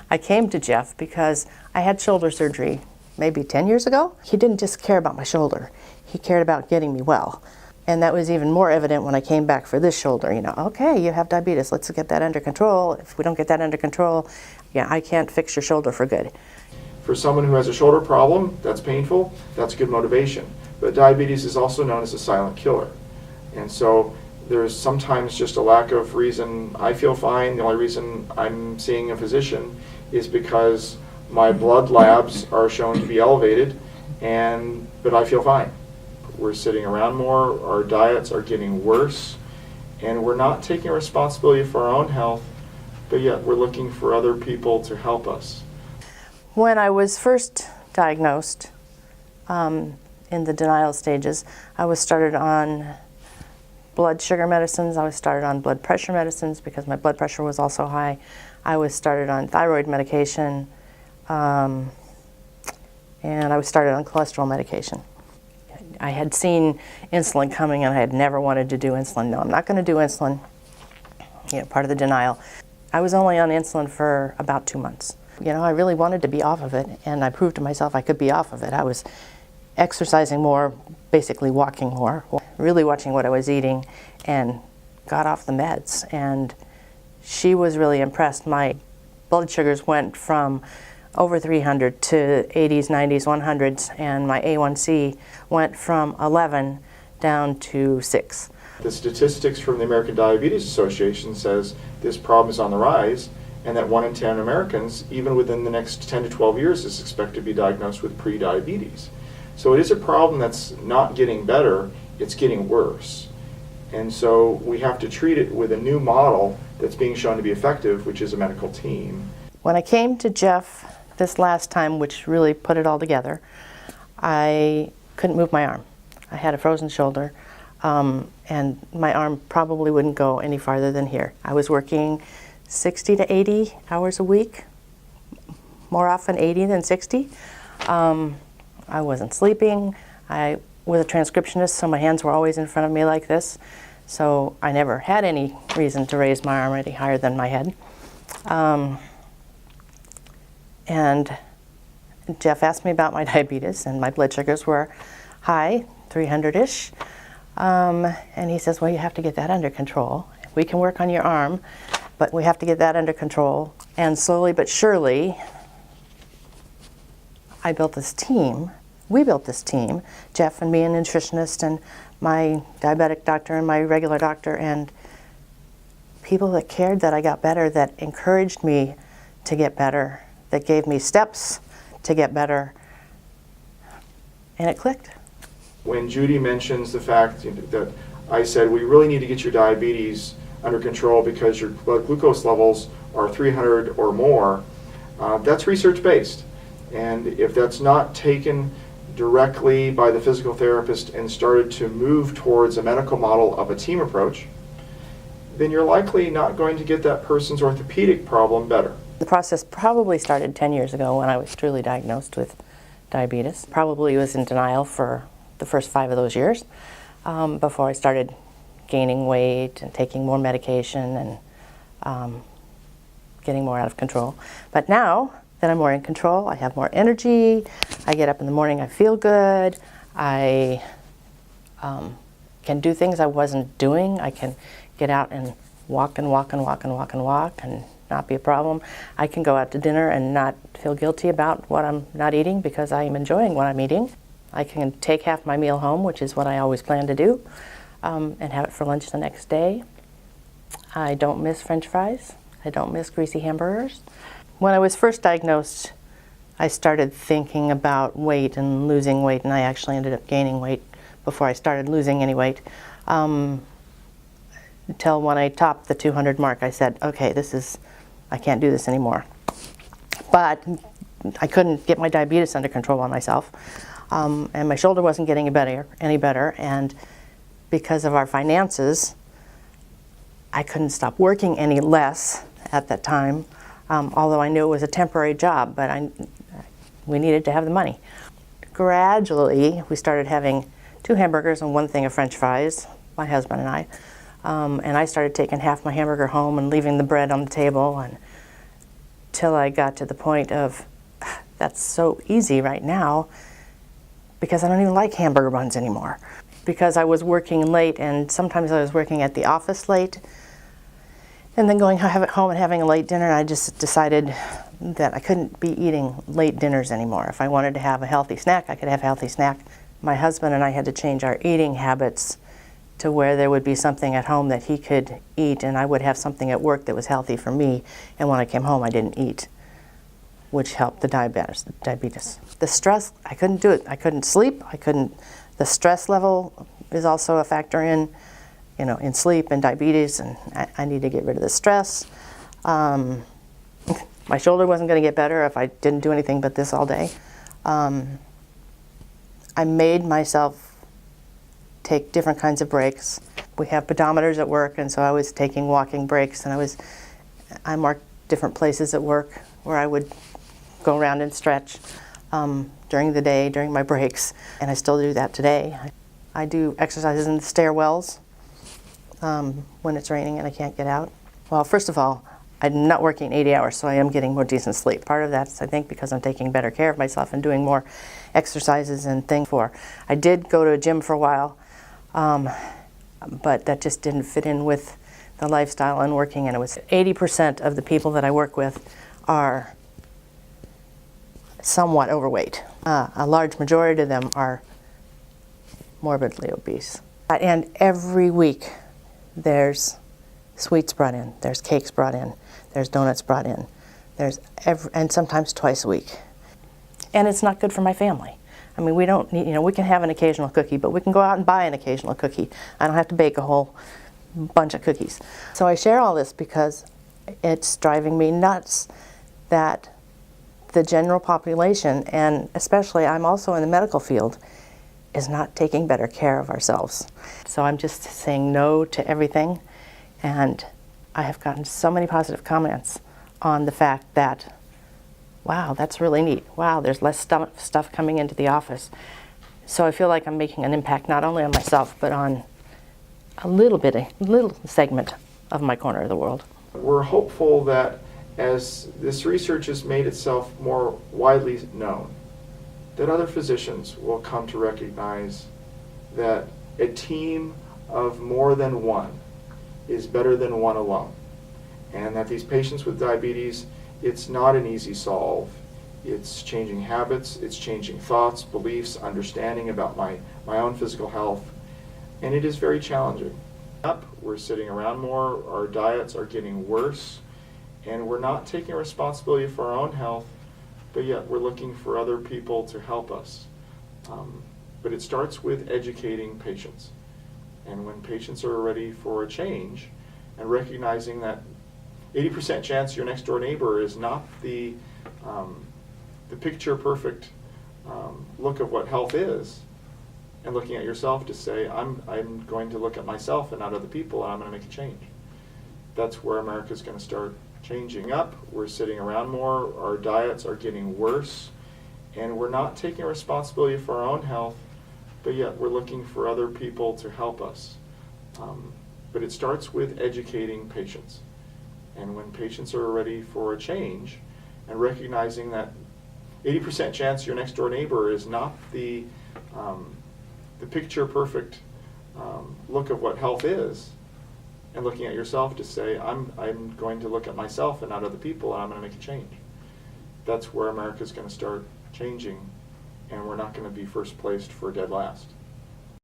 I came to Jeff because I had shoulder surgery maybe 10 years ago. He didn't just care about my shoulder, he cared about getting me well. And that was even more evident when I came back for this shoulder. You know, okay, you have diabetes, let's get that under control. If we don't get that under control, yeah, I can't fix your shoulder for good. For someone who has a shoulder problem that's painful, that's good motivation. But diabetes is also known as a silent killer. And so there's sometimes just a lack of reason. I feel fine. The only reason I'm seeing a physician is because my blood labs are shown to be elevated, but I feel fine. We're sitting around more, our diets are getting worse, and we're not taking responsibility for our own health, but yet we're looking for other people to help us. When I was first diagnosed, in the denial stages, I was started on blood sugar medicines, I was started on blood pressure medicines because my blood pressure was also high. I was started on thyroid medication, and I was started on cholesterol medication. I had seen insulin coming and I had never wanted to do insulin. No, I'm not going to do insulin, you know, part of the denial. I was only on insulin for about 2 months. You know, I really wanted to be off of it, and I proved to myself I could be off of it. I was exercising more, basically walking more, really watching what I was eating, and got off the meds. And she was really impressed. My blood sugars went from over 300 to 80s, 90s, 100s, and my A1C went from 11 down to 6. The statistics from the American Diabetes Association says this problem is on the rise, and that 1 in 10 Americans, even within the next 10 to 12 years, is expected to be diagnosed with pre-diabetes. So it is a problem that's not getting better, it's getting worse. And so we have to treat it with a new model that's being shown to be effective, which is a medical team. When I came to Jeff this last time, which really put it all together, I couldn't move my arm. I had a frozen shoulder, and my arm probably wouldn't go any farther than here. I was working 60 to 80 hours a week, more often 80 than 60. I wasn't sleeping. I was a transcriptionist, so my hands were always in front of me like this. So I never had any reason to raise my arm any higher than my head. And Jeff asked me about my diabetes, and my blood sugars were high, 300-ish. And he says, well, you have to get that under control. We can work on your arm, but we have to get that under control. And slowly but surely, I built this team. We built this team, Jeff and me, a nutritionist, and my diabetic doctor and my regular doctor, and people that cared that I got better, that encouraged me to get better, that gave me steps to get better, and it clicked. When Judy mentions the fact that I said we really need to get your diabetes under control because your blood glucose levels are 300 or more, that's research-based. And if that's not taken directly by the physical therapist and started to move towards a medical model of a team approach, then you're likely not going to get that person's orthopedic problem better. The process probably started 10 years ago when I was truly diagnosed with diabetes. Probably was in denial for the first 5 of those years before I started gaining weight and taking more medication and getting more out of control. But now that I'm more in control, I have more energy, I get up in the morning, I feel good, I can do things I wasn't doing. I can get out and walk and walk and walk and walk and walk and not be a problem. I can go out to dinner and not feel guilty about what I'm not eating because I am enjoying what I'm eating. I can take half my meal home, which is what I always plan to do, and have it for lunch the next day. I don't miss French fries. I don't miss greasy hamburgers. When I was first diagnosed, I started thinking about weight and losing weight, and I actually ended up gaining weight before I started losing any weight. Until when I topped the 200 mark, I said, okay, I can't do this anymore. But I couldn't get my diabetes under control by myself, and my shoulder wasn't getting any better, and because of our finances, I couldn't stop working any less at that time, although I knew it was a temporary job, but we needed to have the money. Gradually, we started having 2 hamburgers and 1 thing of French fries, my husband and I started taking half my hamburger home and leaving the bread on the table, and till I got to the point of, that's so easy right now because I don't even like hamburger buns anymore. Because I was working late, and sometimes I was working at the office late, and then going home and having a late dinner, and I just decided that I couldn't be eating late dinners anymore. If I wanted to have a healthy snack, I could have a healthy snack. My husband and I had to change our eating habits to where there would be something at home that he could eat, and I would have something at work that was healthy for me, and when I came home I didn't eat, which helped the diabetes. The stress, I couldn't do it. I couldn't sleep. The stress level is also a factor in sleep and diabetes, and I need to get rid of the stress. My shoulder wasn't going to get better if I didn't do anything but this all day. I made myself take different kinds of breaks. We have pedometers at work, and so I was taking walking breaks, and I marked different places at work where I would go around and stretch during the day, during my breaks, and I still do that today. I do exercises in the stairwells when it's raining and I can't get out. Well, first of all, I'm not working 80 hours, so I am getting more decent sleep. Part of that is, I think, because I'm taking better care of myself and doing more exercises and things. I did go to a gym for a while, but that just didn't fit in with the lifestyle and working, and it was 80% of the people that I work with are somewhat overweight. A large majority of them are morbidly obese. And every week there's sweets brought in, there's cakes brought in, there's donuts brought in, and sometimes twice a week. And it's not good for my family. I mean, we don't need, we can have an occasional cookie, but we can go out and buy an occasional cookie. I don't have to bake a whole bunch of cookies. So I share all this because it's driving me nuts that the general population, and especially I'm also in the medical field, is not taking better care of ourselves. So I'm just saying no to everything, and I have gotten so many positive comments on the fact that, wow, that's really neat. Wow, there's less stuff coming into the office. So I feel like I'm making an impact not only on myself, but on a little segment of my corner of the world. We're hopeful that as this research has made itself more widely known, that other physicians will come to recognize that a team of more than one is better than one alone. And that these patients with diabetes, it's not an easy solve. It's changing habits, it's changing thoughts, beliefs, understanding about my own physical health, and it is very challenging. We're sitting around more, our diets are getting worse, and we're not taking responsibility for our own health, but yet we're looking for other people to help us. But it starts with educating patients. And when patients are ready for a change and recognizing that 80% chance your next door neighbor is not the picture perfect look of what health is, and looking at yourself to say, I'm going to look at myself and not other people, and I'm going to make a change. That's where America's going to start changing up. We're sitting around more, our diets are getting worse, and we're not taking responsibility for our own health, but yet we're looking for other people to help us. But it starts with educating patients. And when patients are ready for a change and recognizing that 80% chance your next door neighbor is not the picture perfect look of what health is, and looking at yourself to say, I'm going to look at myself and not other people, and I'm going to make a change. That's where America's going to start changing, and we're not going to be first placed for dead last.